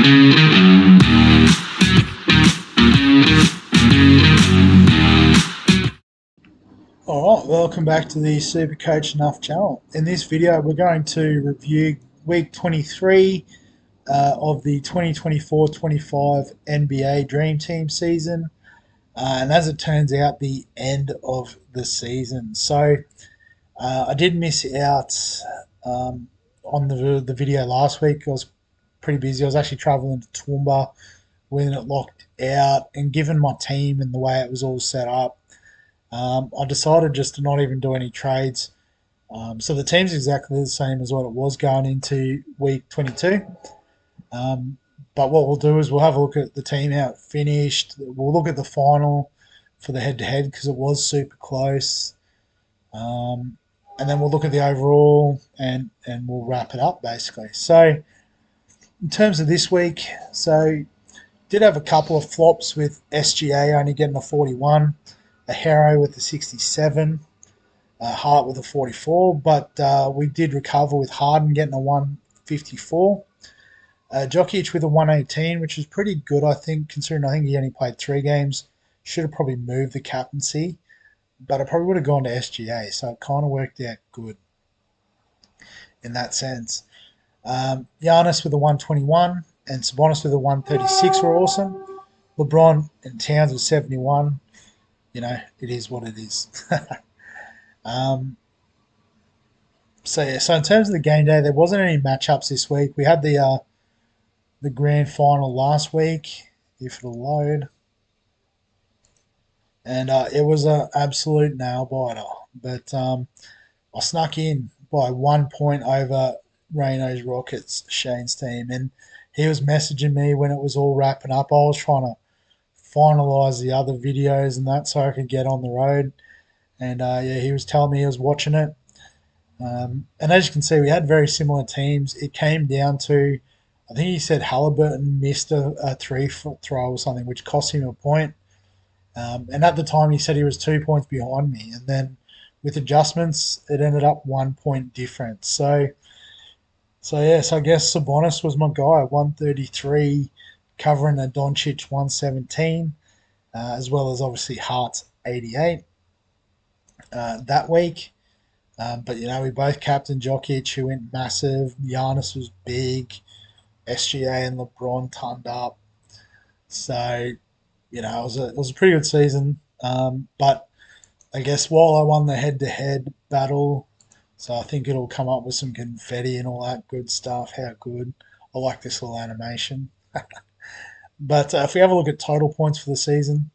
Alright, welcome back to the Super Coach Enough channel. In this video, we're going to review week 23 of the 2024-25 NBA Dream Team season. And as it turns out, the end of the season. So I did miss out on the video last week. I was pretty busy. I was actually traveling to Toowoomba when it locked out. And given my team and the way it was all set up, I decided just to not even do any trades. So the team's exactly the same as what it was going into week 22. But what we'll do is we'll have a look at the team, how it finished. We'll look at the final for the head-to-head because it was super close. And then we'll look at the overall and we'll wrap it up basically. So in terms of this week, so did have a couple of flops with SGA only getting a 41. A Hero with a 67, Hart with a 44, but we did recover with Harden getting a 154. Jokic with a 118, which was pretty good, I think, considering I think he only played 3 games. Should have probably moved the captaincy, but I probably would have gone to SGA, so it kind of worked out good in that sense. Giannis with a 121 and Sabonis with a 136 were awesome. LeBron and Towns with 71. You know, it is what it is. So in terms of the game day, there wasn't any matchups this week. We had the grand final last week, if it'll load, and it was an absolute nail biter. But I snuck in by 1 point over Reno's Rockets, Shane's team, and he was messaging me when it was all wrapping up. I was trying to finalize the other videos and that so I could get on the road. And yeah, he was telling me he was watching it. And as you can see, we had very similar teams. It came down to, I think he said Halliburton missed a 3-foot throw or something, which cost him a point. And at the time, he said he was 2 points behind me. And then with adjustments, it ended up 1 point difference. So yes, I guess Sabonis was my guy, 133, covering a Doncic 117, as well as obviously Hart's 88 that week. But, you know, we both captained Jokic, who went massive. Giannis was big. SGA and LeBron turned up. So, you know, it was a pretty good season. But I guess while I won the head-to-head battle, so I think it'll come up with some confetti and all that good stuff. How good. I like this little animation. But if we have a look at total points for the season,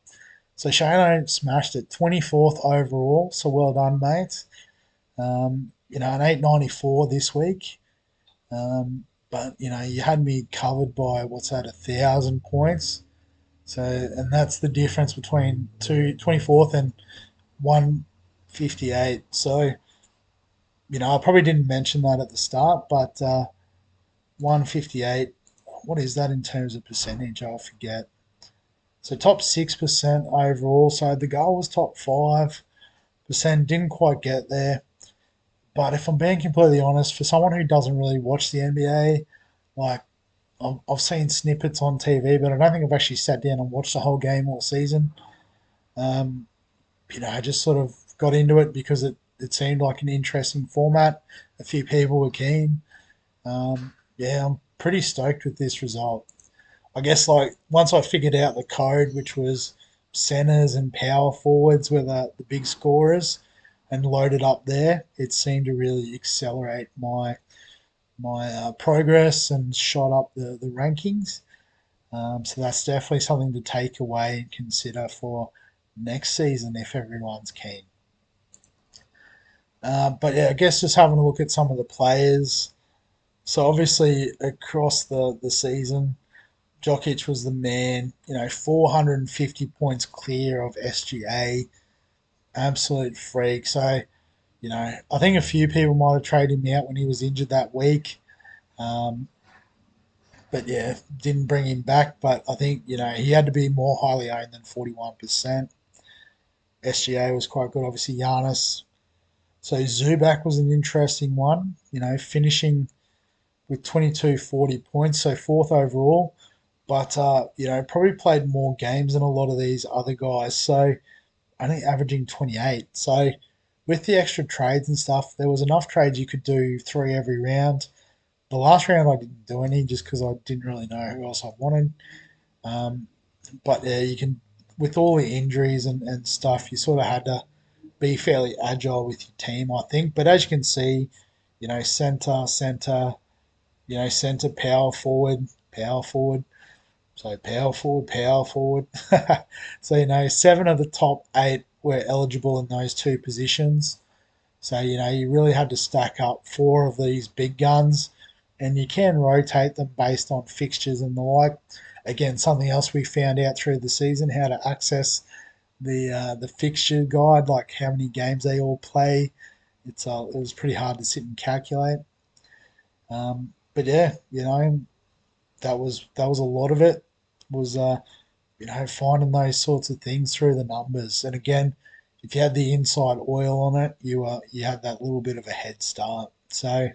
so Shane smashed it, 24th overall. So well done, mate. You know, an 894 this week. But you know, you had me covered by what's that, 1,000 points. So, and that's the difference between 24th and 158. So, you know, I probably didn't mention that at the start, but 158. What is that in terms of percentage? I forget. So top 6% overall. So the goal was top 5%. Didn't quite get there. But if I'm being completely honest, for someone who doesn't really watch the NBA, like I've seen snippets on TV, but I don't think I've actually sat down and watched the whole game all season. You know, I just sort of got into it because it seemed like an interesting format. A few people were keen. Yeah, I'm pretty stoked with this result. I guess like once I figured out the code, which was centers and power forwards were the big scorers, and loaded up there, it seemed to really accelerate my progress and shot up the rankings. So that's definitely something to take away and consider for next season if everyone's keen. But yeah, I guess just having a look at some of the players. So obviously across the season, Jokic was the man. You know, 450 points clear of SGA. Absolute freak. So, you know, I think a few people might have traded him out when he was injured that week. Um, but yeah, didn't bring him back. But I think, you know, he had to be more highly owned than 41%. SGA was quite good. Obviously, Giannis. So Zubac was an interesting one, you know, finishing with 22, 40 points, so fourth overall. But, probably played more games than a lot of these other guys. So only averaging 28. So with the extra trades and stuff, there was enough trades you could do 3 every round. The last round I didn't do any just because I didn't really know who else I wanted. Um, but yeah, you can, with all the injuries and stuff, you sort of had to be fairly agile with your team, I think. But as you can see, centre, centre, power forward, power forward. So power forward, power forward. So, 7 of the top 8 were eligible in those 2 positions. So, you really had to stack up 4 of these big guns, and you can rotate them based on fixtures and the like. Again, something else we found out through the season, how to access the fixture guide, like how many games they all play. It was pretty hard to sit and calculate. But yeah, that was a lot of it. Was finding those sorts of things through the numbers. And again, if you had the inside oil on it, you had that little bit of a head start. So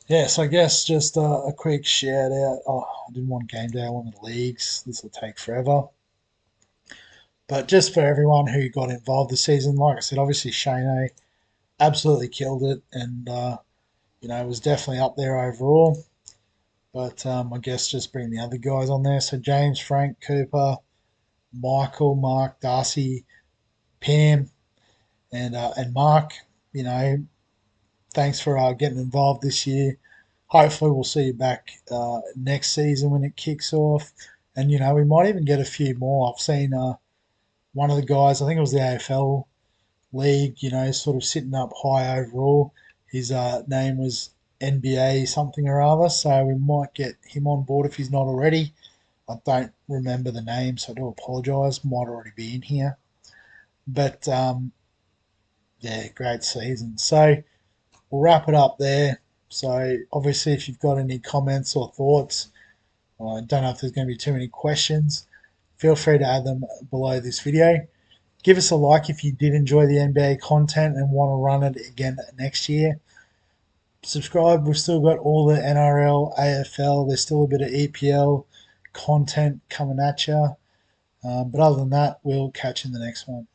yeah, so I guess just a quick shout out. Oh, I didn't want game day. I wanted leagues. This will take forever. But just for everyone who got involved this season, like I said, obviously Shane absolutely killed it, and was definitely up there overall. But I guess just bring the other guys on there. So James, Frank, Cooper, Michael, Mark, Darcy, Pam, and Mark. You know, thanks for getting involved this year. Hopefully, we'll see you back next season when it kicks off, and we might even get a few more. I've seen one of the guys, I think it was the AFL league, sort of sitting up high overall. His name was NBA something or other, so we might get him on board if he's not already. I don't remember the name, so I do apologise. Might already be in here, but yeah, great season. So we'll wrap it up there. So obviously, if you've got any comments or thoughts, I don't know if there's going to be too many questions. Feel free to add them below this video. Give us a like if you did enjoy the NBA content and want to run it again next year. Subscribe. We've still got all the NRL, AFL. There's still a bit of EPL content coming at you. But other than that, we'll catch you in the next one.